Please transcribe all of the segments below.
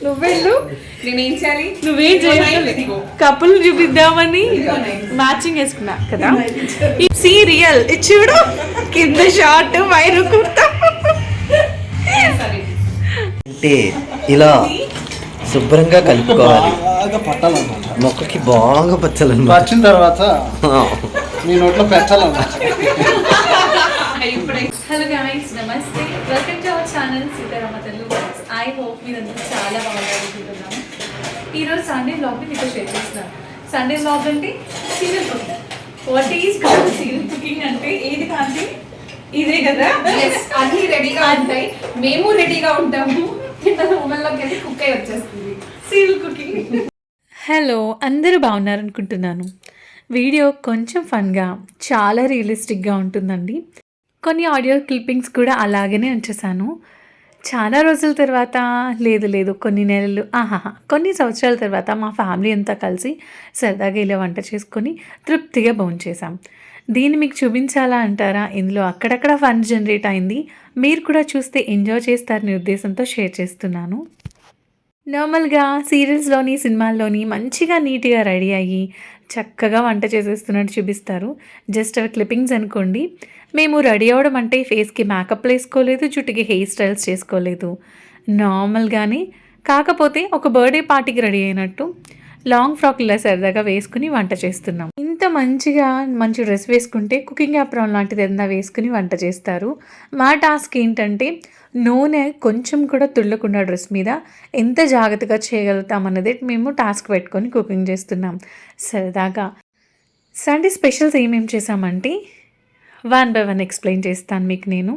నువ్వెళ్ళు, నేనేం చేయాలి? నువ్వేం చేయాలి? కపుల్ చూపిద్దామని మ్యాచింగ్ వేసుకున్నా కదా. సీరియల్ చూడు, కింద షార్ట్ వైరు కుర్తా. అంటే ఇలా శుభ్రంగా కలుపుకోవాలి, మొక్కకి బాగా పచ్చాలన్నమాట. వచ్చిన తర్వాత నీ నోట్లో పెట్టాలన్నమాట. హలో గైస్, నమస్తే, welcome to our channel Sitarama Telugu blogs. I hope మీరందరూ చాలా బాగుంటారనుకుంటున్నాను. ఈరోజు సండే బ్లాగ్ని మీతో షేర్ చేస్తున్నాను. సండే బ్లాగ్ అంటే serial cooking. What is serial cooking అంటే ఏది కాంతి? ఇదే కదా. అన్ని రెడీగా ఉంటాయి, మేము రెడీగా ఉంటాము. రూమ్లోకి వెళ్ళి కుక్ అయి వచ్చేస్తుంది సీరియల్ కుకింగ్. హలో, అందరూ బాగున్నారనుకుంటున్నాను. వీడియో కొంచెం ఫన్గా, చాలా రియలిస్టిక్గా ఉంటుందండి. కొన్ని ఆడియో క్లిప్పింగ్స్ కూడా అలాగనే ఉంచేసాను. చాలా రోజుల తర్వాత, లేదు కొన్ని నెలలు, కొన్ని సంవత్సరాల తర్వాత మా ఫ్యామిలీ అంతా కలిసి సరదాగా ఇలా వంట చేసుకొని తృప్తిగా భోంచేసాం. దీన్ని మీకు చూపించాలా అంటారా? ఇందులో అక్కడక్కడ ఫన్ జనరేట్ అయింది. మీరు కూడా చూస్తే ఎంజాయ్ చేస్తారనే ఉద్దేశంతో షేర్ చేస్తున్నాను. నార్మల్గా సీరియల్స్లోని, సినిమాల్లోని మంచిగా నీట్గా రెడీ అయ్యి చక్కగా వంట చేసేస్తున్నట్టు చూపిస్తారు. జస్ట్ అవి క్లిప్పింగ్స్ అనుకోండి. మేము రెడీ అవ్వడం అంటే ఫేస్కి మేకప్ వేసుకోలేదు, జుట్టుకి హెయిర్ స్టైల్స్ చేసుకోలేదు, నార్మల్గానే. కాకపోతే ఒక బర్త్డే పార్టీకి రెడీ అయినట్టు లాంగ్ ఫ్రాక్ ఇలా సరదాగా వేసుకుని వంట చేస్తున్నాం. ఇంత మంచి డ్రెస్ వేసుకుంటే కుకింగ్ అప్రాన్ లాంటిది ఏదైనా వేసుకుని వంట చేస్తారు. మా టాస్క్ ఏంటంటే నూనె కొంచెం కూడా తుళ్ళకుండా డ్రెస్ మీద ఎంత జాగ్రత్తగా చేయగలుగుతాం అన్నది మేము టాస్క్ పెట్టుకొని కుకింగ్ చేస్తున్నాం సరదాగా. సండే స్పెషల్స్ ఏమేమి చేసామంటే 1 by 1 ఎక్స్ప్లెయిన్ చేస్తాను మీకు నేను.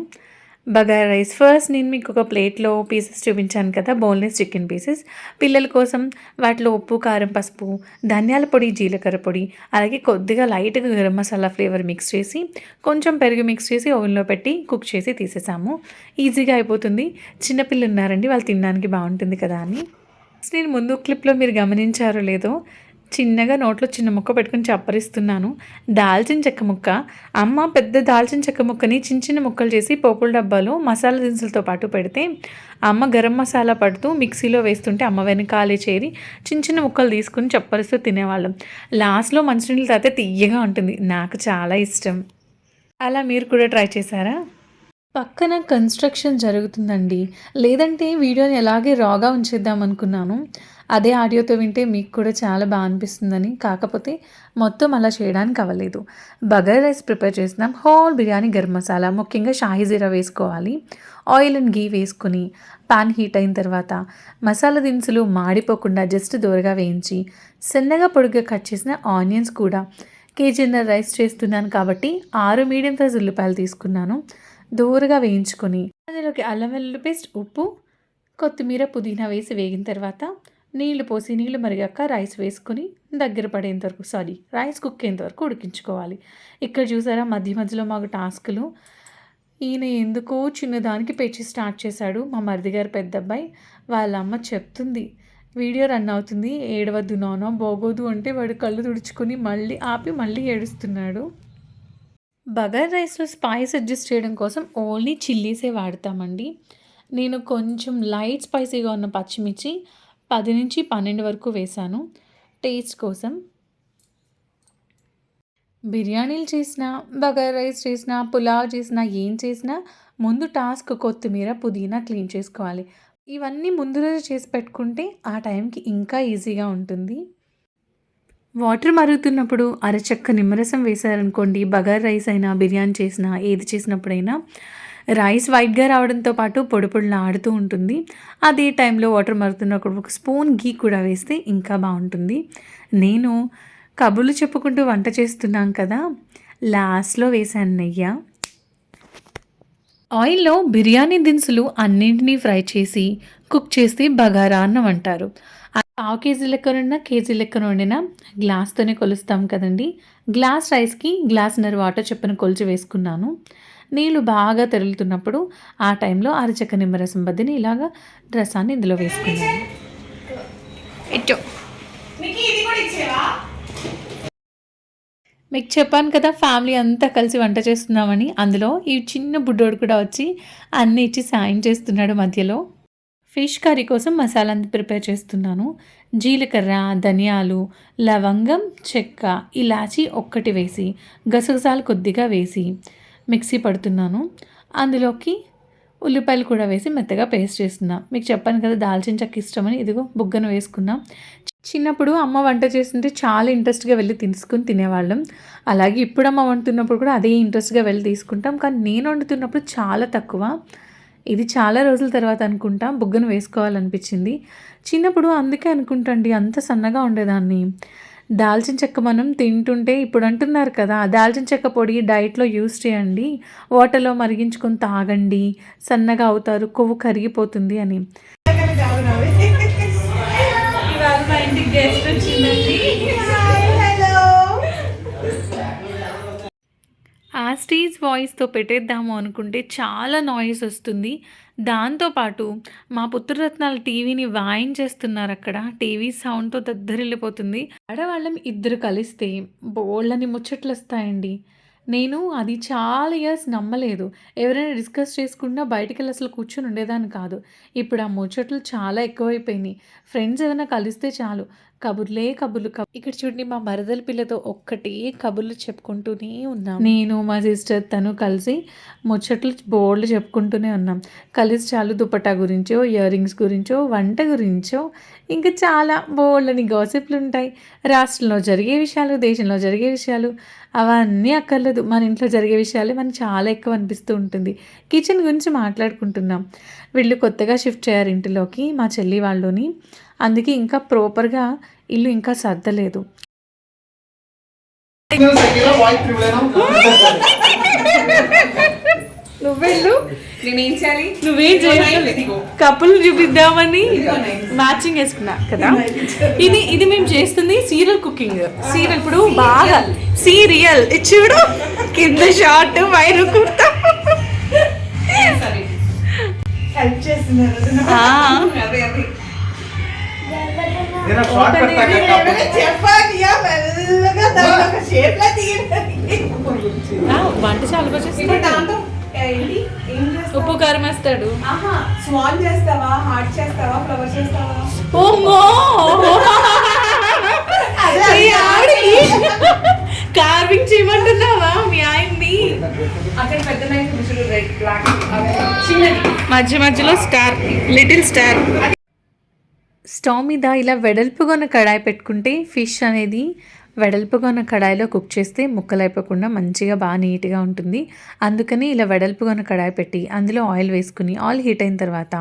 బగారా రైస్. ఫస్ట్ నేను మీకు ఒక ప్లేట్లో పీసెస్ చూపించాను కదా, బోన్లెస్ చికెన్ పీసెస్. పిల్లల కోసం వాటిలో ఉప్పు, కారం, పసుపు, ధనియాల పొడి, జీలకర్ర పొడి, అలాగే కొద్దిగా లైట్గా గరం మసాలా ఫ్లేవర్ మిక్స్ చేసి, కొంచెం పెరుగు మిక్స్ చేసి ఓవెన్లో పెట్టి కుక్ చేసి తీసేసాము. ఈజీగా అయిపోతుంది. చిన్నపిల్లలు ఉన్నారండి, వాళ్ళు తినడానికి బాగుంటుంది కదా అని. నేను ముందు క్లిప్లో మీరు గమనించారో లేదో, చిన్నగా నోట్లో చిన్న ముక్క పెట్టుకుని చప్పరిస్తున్నాను. దాల్చిన చెక్క ముక్క. అమ్మ పెద్ద దాల్చిన చెక్క ముక్కని చిన్న ముక్కలు చేసి పోపుల డబ్బాలో మసాలా దినుసులతో పాటు పెడితే, అమ్మ గరం మసాలా పడుతూ మిక్సీలో వేస్తుంటే అమ్మ వెనకాలే చేరి చిన్న ముక్కలు తీసుకుని చప్పరిస్తూ తినేవాళ్ళం. లాస్ట్లో మంచినీళ్ళు తాగితే తియ్యగా ఉంటుంది. నాకు చాలా ఇష్టం. అలా మీరు కూడా ట్రై చేశారా? పక్కన కన్స్ట్రక్షన్ జరుగుతుందండి, లేదంటే వీడియోని ఎలాగే రాగా ఉంచేద్దాం అనుకున్నాను. అదే ఆడియోతో వింటే మీకు కూడా చాలా బాగా అనిపిస్తుందని. కాకపోతే మొత్తం అలా చేయడానికి అవ్వలేదు. బగారా రైస్ ప్రిపేర్ చేసినాం. హోల్ బిర్యానీ గరం మసాలా, ముఖ్యంగా షాహీ జీరా వేసుకోవాలి. ఆయిల్ అండ్ గీ వేసుకుని పాన్ హీట్ అయిన తర్వాత మసాలా దినుసులు మాడిపోకుండా జస్ట్ దూరగా వేయించి, సన్నగా పొడుగ్గా కట్ చేసిన ఆనియన్స్ కూడా. కేజీన్నర రైస్ చేస్తున్నాను కాబట్టి 6 మీడియం సైజ్ ఉల్లిపాయలు తీసుకున్నాను. దూరగా వేయించుకొని అందులోకి అల్లం వెల్లుల్లి పేస్ట్, ఉప్పు, కొత్తిమీర, పుదీనా వేసి వేగిన తర్వాత నీళ్లు పోసి, నీళ్లు మరిగాక రైస్ వేసుకొని దగ్గర పడేంత వరకు, రైస్ కుక్ అయ్యేంత వరకు ఉడికించుకోవాలి. ఇక్కడ చూసారా మధ్య మధ్యలో మాకు టాస్కులు. ఈయన ఎందుకో చిన్నదానికి పేచి స్టార్ట్ చేశాడు. మా మరిది గారు పెద్ద అబ్బాయి. వాళ్ళ అమ్మ చెప్తుంది, వీడియో రన్ అవుతుంది, ఏడవద్దు నాన్న బాగోదు అంటే వాడు కళ్ళు తుడుచుకొని మళ్ళీ ఆపి మళ్ళీ ఏడుస్తున్నాడు. బగారా రైస్లో స్పైస్ అడ్జస్ట్ చేయడం కోసం ఓన్లీ చిల్లీసే వాడతామండి. నేను కొంచెం లైట్ స్పైసీగా ఉన్న పచ్చిమిర్చి 10 నుంచి 12 వరకు వేశాను టేస్ట్ కోసం. బిర్యానీలు చేసినా, బగారా రైస్ చేసినా, పులావ్ చేసినా, ఏం చేసినా ముందు టాస్క్ కొత్తిమీర, పుదీనా క్లీన్ చేసుకోవాలి. ఇవన్నీ ముందు రోజు చేసి పెట్టుకుంటే ఆ టైంకి ఇంకా ఈజీగా ఉంటుంది. వాటర్ మరుగుతున్నప్పుడు అరచక్క నిమ్మరసం వేశారనుకోండి, బగారా రైస్ అయినా, బిర్యానీ చేసినా, ఏది చేసినప్పుడైనా రైస్ వైట్గా రావడంతో పాటు పొడి పొడిలా ఆడుతూ ఉంటుంది. అదే టైంలో వాటర్ మరుగుతున్నప్పుడు ఒక స్పూన్ గీ కూడా వేస్తే ఇంకా బాగుంటుంది. నేను కబుర్లు చెప్పుకుంటూ వంట చేస్తున్నాం కదా, లాస్ట్లో వేసాను నెయ్యి. ఆయిల్లో బిర్యానీ దినుసులు అన్నింటినీ ఫ్రై చేసి కుక్ చేసి బగారా అన్నం అంటారు. 1/2 కేజీ లెక్కనున్న, కేజీ లెక్కన వండిన గ్లాస్తోనే కొలుస్తాం కదండి. గ్లాస్ రైస్కి గ్లాసున్నర వాటర్ చొప్పున కొలిచి వేసుకున్నాను. నీళ్ళు బాగా తెరులుతున్నప్పుడు ఆ టైంలో అరచక్క నిమ్మరసం బద్దిని ఇలాగా రసాన్ని ఇందులో వేసుకున్నాను. మీకు చెప్పాను కదా ఫ్యామిలీ అంతా కలిసి వంట చేస్తున్నామని. అందులో ఈ చిన్న బుడ్డోడు కూడా వచ్చి అన్నీ ఇచ్చి సాయం చేస్తున్నాడు మధ్యలో. ఫిష్ కర్రీ కోసం మసాలా ప్రిపేర్ చేస్తున్నాను. జీలకర్ర, ధనియాలు, లవంగం, చెక్క, ఇలాచి ఒక్కటి వేసి గసగసాలు కొద్దిగా వేసి మిక్సీ పడుతున్నాను. అందులోకి ఉల్లిపాయలు కూడా వేసి మెత్తగా పేస్ట్ చేస్తున్నా. మీకు చెప్పాను కదా దాల్చిన చెక్క ఇష్టమని, ఇదిగో బుగ్గను వేసుకున్నాం. చిన్నప్పుడు అమ్మ వంట చేస్తుంటే చాలా ఇంట్రెస్ట్గా వెళ్ళి తీసుకుని తినేవాళ్ళం. అలాగే ఇప్పుడు అమ్మ వండుతున్నప్పుడు కూడా అదే ఇంట్రెస్ట్గా వెళ్ళి తీసుకుంటాం. కానీ నేను వండుతున్నప్పుడు చాలా తక్కువ. ఇది చాలా రోజుల తర్వాత అనుకుంటా బుగ్గను వేసుకోవాలనిపించింది. చిన్నప్పుడు అందుకే అనుకుంటండి అంత సన్నగా ఉండేదాన్ని. దాల్చిన చెక్క మనం తింటుంటే ఇప్పుడు అంటున్నారు కదా దాల్చిన చెక్క పొడి డైట్లో యూస్ చేయండి, వాటర్లో మరిగించుకొని తాగండి, సన్నగా అవుతారు, కొవ్వు కరిగిపోతుంది అని. ఇవాళ మా ఇంటికి గెస్ట్ వచ్చిందండి. ఆ స్టేజ్ వాయిస్తో పెట్టేద్దాము అనుకుంటే చాలా నాయిస్ వస్తుంది. దాంతోపాటు మా పుత్రరత్నాలు టీవీని వాయించేస్తున్నారు. అక్కడ టీవీ సౌండ్తో దద్దరిల్లిపోతుంది. ఆడవాళ్ళం ఇద్దరు కలిస్తే బోళ్ళని ముచ్చట్లు వస్తాయండి. నేను అది చాలా ఇయర్స్ నమ్మలేదు. ఎవరైనా డిస్కస్ చేసుకున్నా బయటికి వెళ్ళి అసలు కూర్చొని ఉండేదాన్ని కాదు. ఇప్పుడు ఆ ముచ్చట్లు చాలా ఎక్కువైపోయినాయి. ఫ్రెండ్స్ ఏదైనా కలిస్తే చాలు కబుర్లే కబుర్లు. ఇక్కడ చూడండి మా మరదల పిల్లతో ఒక్కటే కబుర్లు చెప్పుకుంటూనే ఉన్నాం. నేను మా సిస్టర్ తను కలిసి ముచ్చట్లు బోర్డులు చెప్పుకుంటూనే ఉన్నాం. కలిసి చాలు దుపట్టా గురించో, ఇయర్ రింగ్స్ గురించో, వంట గురించో, ఇంకా చాలా బోర్డులని గాసిప్లు ఉంటాయి. రాష్ట్రంలో జరిగే విషయాలు, దేశంలో జరిగే విషయాలు అవన్నీ అక్కర్లేదు. మన ఇంట్లో జరిగే విషయాలే మనకు చాలా ఎక్కువ అనిపిస్తూ ఉంటుంది. కిచెన్ గురించి మాట్లాడుకుంటున్నాం. వీళ్ళు కొత్తగా షిఫ్ట్ చేయారు ఇంటిలోకి, మా చెల్లి వాళ్ళని. అందుకే ఇంకా ప్రాపర్గా ఇల్లు ఇంకా సర్దలేదు. నువ్వెళ్ళు, నేనేం చేయాలి? నువ్వేం చేయాలి? కపుల్ చూపిద్దామని మ్యాచింగ్ వేసుకున్నా కదా. ఇది మేము చేస్తుంది సీరియల్ కుకింగ్. సీరియల్ ఇప్పుడు బాగా సీరియల్ చూడు, కింద షార్ట్ వైరు కుర్తా హెల్ప్ చేస్తున్నారు. వంట చాలా బాగా చేస్తాడు. ఉప్పు కారం వేస్తాడు. స్మాల్ చేస్తావా, హార్ట్ చేస్తావా, ఫ్లవర్ చేస్తావా? కార్వింగ్ చేయమంటున్నావా మీ ఆయన్ని? అక్కడ పెద్ద నైఫ్ రెడ్ బ్లాక్, చిన్నది మధ్య మధ్యలో స్టార్, లిటిల్ స్టార్. స్టవ్ మీద ఇలా వెడల్పుగా ఉన్న కడాయి పెట్టుకుంటే ఫిష్ అనేది వెడల్పుగా ఉన్న కడాయిలో కుక్ చేస్తే ముక్కలు అయిపోకుండా మంచిగా బాగా నీట్గా ఉంటుంది. అందుకని ఇలా వెడల్పుగా ఉన్న కడాయి పెట్టి అందులో ఆయిల్ వేసుకుని ఆయిల్ హీట్ అయిన తర్వాత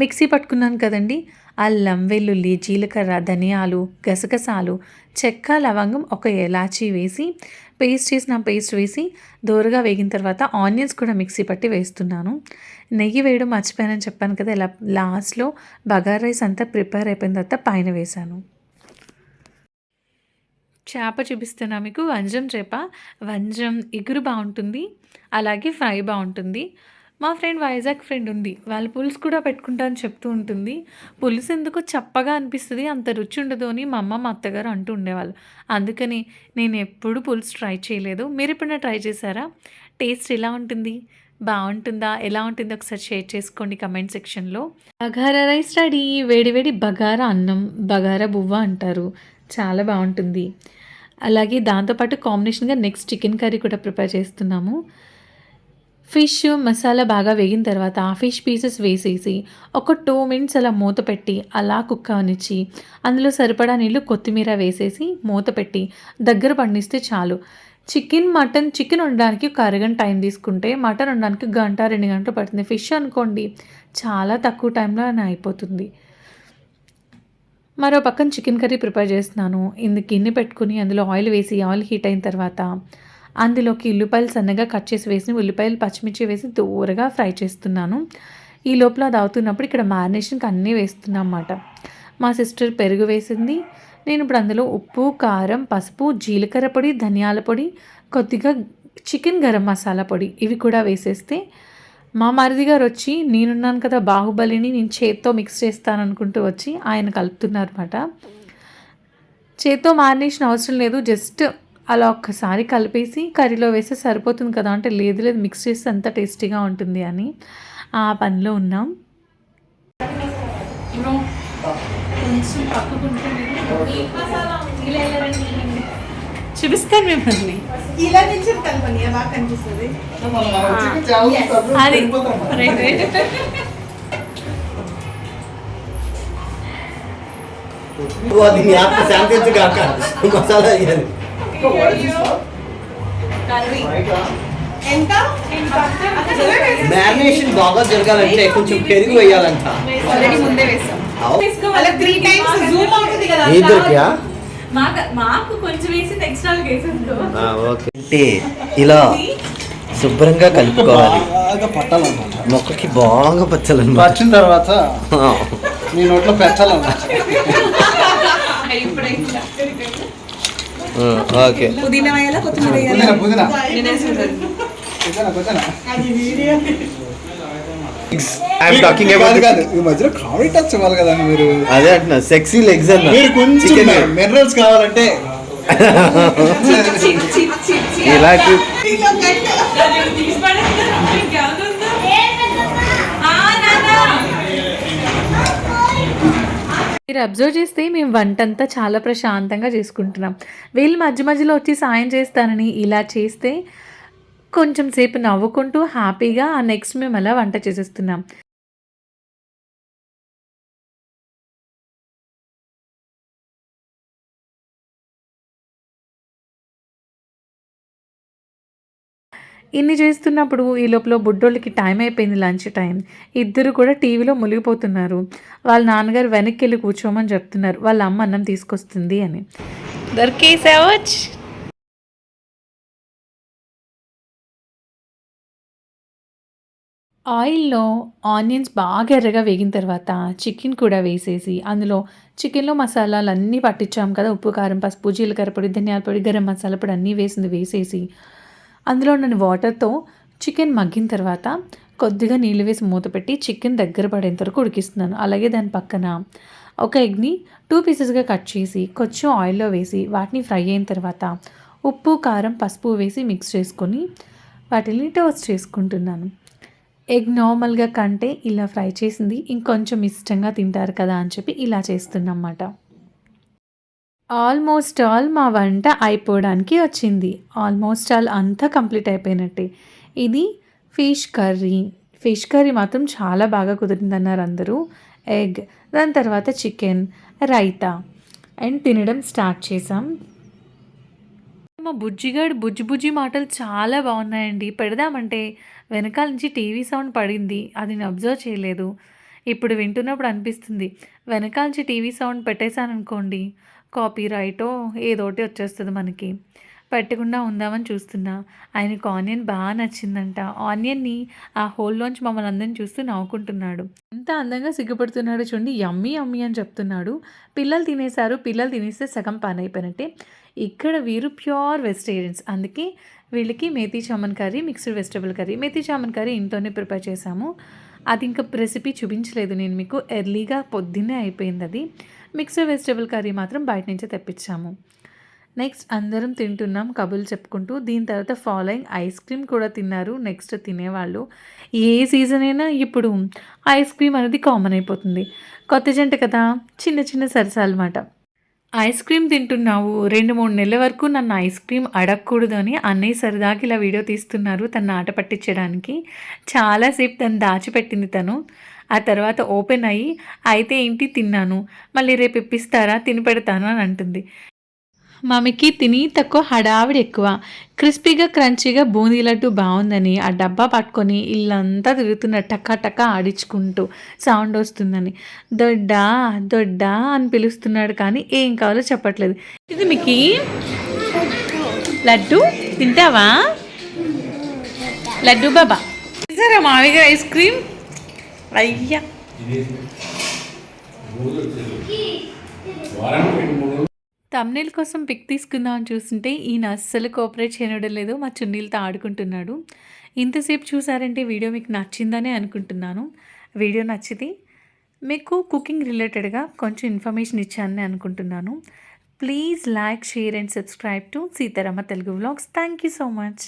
మిక్సీ పట్టుకున్నాను కదండి, అల్లం, వెల్లుల్లి, జీలకర్ర, ధనియాలు, గసగసాలు, చెక్క, లవంగం, ఒక ఎలాచీ వేసి పేస్ట్ వేసి దోరగా వేగిన తర్వాత ఆనియన్స్ కూడా మిక్సీ పట్టి వేస్తున్నాను. నెయ్యి వేయడం మర్చిపోయానని చెప్పాను కదా. ఇలా లాస్ట్లో బగారా రైస్ అంతా ప్రిపేర్ అయిపోయిన తర్వాత పైన వేశాను. చేప చూపిస్తున్నా మీకు, వంజరం చేప. వంజరం ఎగురు బాగుంటుంది, అలాగే ఫ్రై బాగుంటుంది. మా ఫ్రెండ్ వైజాగ్ ఫ్రెండ్ ఉంది, వాళ్ళు పులుసు కూడా పెట్టుకుంటా అని చెప్తూ ఉంటుంది. పులుసు ఎందుకో చప్పగా అనిపిస్తుంది, అంత రుచి ఉండదు అని మా అమ్మ మా అత్తగారు అంటూ ఉండేవాళ్ళు. అందుకని నేను ఎప్పుడు పులుసు ట్రై చేయలేదు. మీరు ఎప్పుడైనా ట్రై చేశారా? టేస్ట్ ఎలా ఉంటుంది, బాగుంటుందా, ఎలా ఉంటుందో ఒకసారి షేర్ చేసుకోండి కమెంట్ సెక్షన్లో. Bagara rice ready. వేడి వేడి బగారా అన్నం, బగారా బువ్వ అంటారు, చాలా బాగుంటుంది. అలాగే దాంతోపాటు కాంబినేషన్గా నెక్స్ట్ చికెన్ కర్రీ కూడా ప్రిపేర్ చేస్తున్నాము. ఫిష్ మసాలా బాగా వేగిన తర్వాత ఆ ఫిష్ పీసెస్ వేసేసి ఒక 2 minutes అలా మూత పెట్టి అలా కుక్ అవనిచ్చి అందులో సరిపడా నీళ్ళు, కొత్తిమీర వేసేసి మూత పెట్టి దగ్గర పండిస్తే చాలు. చికెన్ వండడానికి ఒక అరగంట టైం తీసుకుంటే మటన్ వండడానికి 1-2 గంటలు పడుతుంది. ఫిష్ అనుకోండి చాలా తక్కువ టైంలో అయిపోతుంది. మరో పక్కన చికెన్ కర్రీ ప్రిపేర్ చేస్తున్నాను. గిన్నె పెట్టుకుని అందులో ఆయిల్ వేసి ఆయిల్ హీట్ అయిన తర్వాత అందులోకి ఉల్లిపాయలు సన్నగా కట్ చేసి వేసి ఉల్లిపాయలు, పచ్చిమిర్చి వేసి దూరగా ఫ్రై చేస్తున్నాను. ఈ లోపల అది అవుతున్నప్పుడు ఇక్కడ మ్యారినేషన్కి అన్నీ వేస్తున్నాను అన్నమాట. మా సిస్టర్ పెరుగు వేసింది. నేను ఇప్పుడు అందులో ఉప్పు, కారం, పసుపు, జీలకర్ర పొడి, ధనియాల పొడి, కొద్దిగా చికెన్ గరం మసాలా పొడి ఇవి కూడా వేసేస్తే మా మరిది గారు వచ్చి నేనున్నాను కదా బాహుబలిని నేను చేత్తో మిక్స్ చేస్తాను అనుకుంటూ వచ్చి ఆయన కలుపుతున్నారు అనమాట. చేత్తో మ్యారినేషన్ అవసరం లేదు, జస్ట్ అలా ఒక్కసారి కలిపేసి కర్రీలో వేస్తే సరిపోతుంది కదా అంటే లేదు లేదు మిక్స్ చేస్తే అంత టేస్టీగా ఉంటుంది అని ఆ పనిలో ఉన్నాం. కొంచెం పక్కకుంటే చూపిస్తాను మిమ్మల్ని. ఇలా నుంచి కలపండి బాగా కనిపిస్తుంది. అది రైట్ రైట్. దీన్ని ఆత్మ శాంతించు కాక మసాలా వేయాలి. ఎంత మ్యారినేషన్ బాగా జరగాలంటే కొంచెం పెరుగు వేయాలంట. ఆల్రెడీ ముందే వేసాం. అలా 3 times జూమ్ అవుతుంది కదా. ఇద్దరికియా? మాకు కొంచెం వేసి ఎక్స్ట్రా వేసేందుకు. ఓకే. అంటే ఇలా శుభ్రంగా కలుపుకోవాలి. బాగా పట్టాలన్నమాట. మొక్కకి బాగా పచ్చాలన్నమాట. వచ్చిన తర్వాత నీ నోట్లో పెట్టాలన్నమాట. ఓకే. పుదీనా వేయాలా కొత్తిమీర పుదీనా వేయాలా? పుదీనా నేనే చూడండి. పుదీనా పుదీనా. అది వీడియో. ఐఎమ్ టాకింగ్ కాదు అబౌట్ కాదు ఈ మధ్యలో కామెడీ టచ్ ఇవ్వాలి కదా మీరు. అదే అంటున్నా సెక్సీ లెగ్స్ అన్న. మీరు కొంచెం చికెన్ మినరల్స్ కావాలంటే ఇలా దీనిలో గంట. మీరు అబ్జర్వ్ చేస్తే మేము వంటంతా చాలా ప్రశాంతంగా చేసుకుంటున్నాం. వీళ్ళు మధ్య మధ్యలో వచ్చి సాయం చేస్తానని ఇలా చేస్తే కొంచెం సేపు నవ్వుకుంటూ హ్యాపీగా ఆ నెక్స్ట్ మేము అలా వంట చేసేస్తున్నాం. ఇన్ని చేస్తున్నప్పుడు ఈ లోపల బుడ్డోళ్ళకి టైం అయిపోయింది, లంచ్ టైం. ఇద్దరు కూడా టీవీలో మునిగిపోతున్నారు. వాళ్ళ నాన్నగారు వెనక్కి వెళ్ళి కూర్చోమని చెప్తున్నారు, వాళ్ళ అమ్మ అన్నం తీసుకొస్తుంది అని. దొరికేసావచ్. ఆయిల్లో ఆనియన్స్ బాగా ఎర్రగా వేగిన తర్వాత చికెన్ కూడా వేసేసి అందులో చికెన్లో మసాలాలు అన్నీ పట్టించాం కదా, ఉప్పు కారం పసుపు జీలకర్ర పొడి ధనియాల పొడి గరం మసాలా పొడి అన్నీ వేసేసి అందులో ఉన్న వాటర్తో చికెన్ మగ్గిన తర్వాత కొద్దిగా నీళ్ళు వేసి మూత పెట్టి చికెన్ దగ్గర పడేంత వరకు ఉడికిస్తున్నాను. అలాగే దాని పక్కన ఒక ఎగ్ని 2 పీసెస్గా కట్ చేసి కొంచెం ఆయిల్లో వేసి వాటిని ఫ్రై అయిన తర్వాత ఉప్పు కారం పసుపు వేసి మిక్స్ చేసుకొని వాటిని టోస్ట్ చేసుకుంటున్నాను. ఎగ్ నార్మల్గా కంటే ఇలా ఫ్రై చేసింది ఇంకొంచెం ఇష్టంగా తింటారు కదా అని చెప్పి ఇలా చేస్తున్నమాట. ఆల్మోస్ట్ ఆల్ మా వంట అయిపోవడానికి వచ్చింది. ఆల్మోస్ట్ ఆల్ అంతా కంప్లీట్ అయిపోయినట్టే. ఇది ఫిష్ కర్రీ మాత్రం చాలా బాగా కుదిరిందన్నారు అందరూ. ఎగ్, దాని తర్వాత చికెన్, రైతా అండ్ తినడం స్టార్ట్ చేసాం. మా బుజ్జిగాడు బుజ్జి మాటలు చాలా బాగున్నాయండి. పెడదామంటే వెనకాల నుంచి టీవీ సౌండ్ పడింది, అది నేను అబ్జర్వ్ చేయలేదు. ఇప్పుడు వింటున్నప్పుడు అనిపిస్తుంది వెనకాల నుంచి టీవీ సౌండ్ పెట్టేశాను అనుకోండి కాపీ రైటో ఏదోటి వచ్చేస్తుంది మనకి. పెట్టకుండా ఉందామని చూస్తున్నా. ఆయనకు ఆనియన్ బాగా నచ్చిందంట. ఆనియన్ని ఆ హోల్లోంచి మమ్మల్ని అందరిని చూస్తూ నవ్వుకుంటున్నాడు. ఎంత అందంగా సిగ్గుపడుతున్నాడు చూడండి. యమ్మీ యమ్మీ అని చెప్తున్నాడు. పిల్లలు తినేశారు. పిల్లలు తినేస్తే సగం పని అయిపోయినట్టే. ఇక్కడ వీరు ప్యూర్ వెజిటేరియన్స్, అందుకే వీళ్ళకి methi chaman curry, mixed vegetable curry. Methi chaman curry ఇంట్లోనే ప్రిపేర్ చేశాము. అది ఇంకా రెసిపీ చూపించలేదు నేను మీకు, ఎర్లీగా పొద్దున్నే అయిపోయింది అది. మిక్స్డ్ వెజిటబుల్ కర్రీ మాత్రం బయట నుంచే తెప్పించాము. నెక్స్ట్ అందరం తింటున్నాం కబుర్లు చెప్పుకుంటూ. దీని తర్వాత ఫాలోయింగ్ ఐస్ క్రీమ్ కూడా తిన్నారు నెక్స్ట్ తినేవాళ్ళు. ఏ సీజన్ అయినా ఇప్పుడు ఐస్ క్రీమ్ అనేది కామన్ అయిపోతుంది. కొత్త జంట కదా, చిన్న చిన్న సరసాలు అన్నమాట. ఐస్ క్రీమ్ తింటున్నావు 2-3 నెలల వరకు నన్ను ఐస్ క్రీమ్ అడగకూడదు అని అన్నయ్య సరదాకి ఇలా వీడియో తీస్తున్నారు తను ఆట పట్టించడానికి. చాలాసేపు తను దాచిపెట్టింది తను. ఆ తర్వాత ఓపెన్ అయ్యి అయితే ఏంటి తిన్నాను, మళ్ళీ రేపు ఇప్పిస్తారా తిని పెడతాను అని అంటుంది. మమ్మీకి తిని తక్కువ హడావిడి ఎక్కువ. క్రిస్పీగా క్రంచీగా బూందీ లడ్డు బాగుందని ఆ డబ్బా పట్టుకొని ఇల్లంతా తిరుగుతున్న టకా టకా ఆడించుకుంటూ సౌండ్ వస్తుందని దొడ్డా దొడ్డా అని పిలుస్తున్నాడు, కానీ ఏం కావాలో చెప్పట్లేదు. ఇది మీకు లడ్డు తింటావా? లడ్డు బాబా సరే మామయ్య ఐస్ క్రీమ్. అయ్యా తమ్నేల్ కోసం పిక్ తీసుకుందామని చూస్తుంటే ఈయన అస్సలు కోఆపరేట్ చేయడం లేదు, మా చున్నీలతో ఆడుకుంటున్నాడు. ఇంతసేపు చూసారంటే వీడియో మీకు నచ్చిందనే అనుకుంటున్నాను. వీడియో నచ్చితే మీకు కుకింగ్ రిలేటెడ్గా కొంచెం ఇన్ఫర్మేషన్ ఇచ్చానని అనుకుంటున్నాను. Please like, share and subscribe to Sitarama Telugu vlogs. Thank you so much.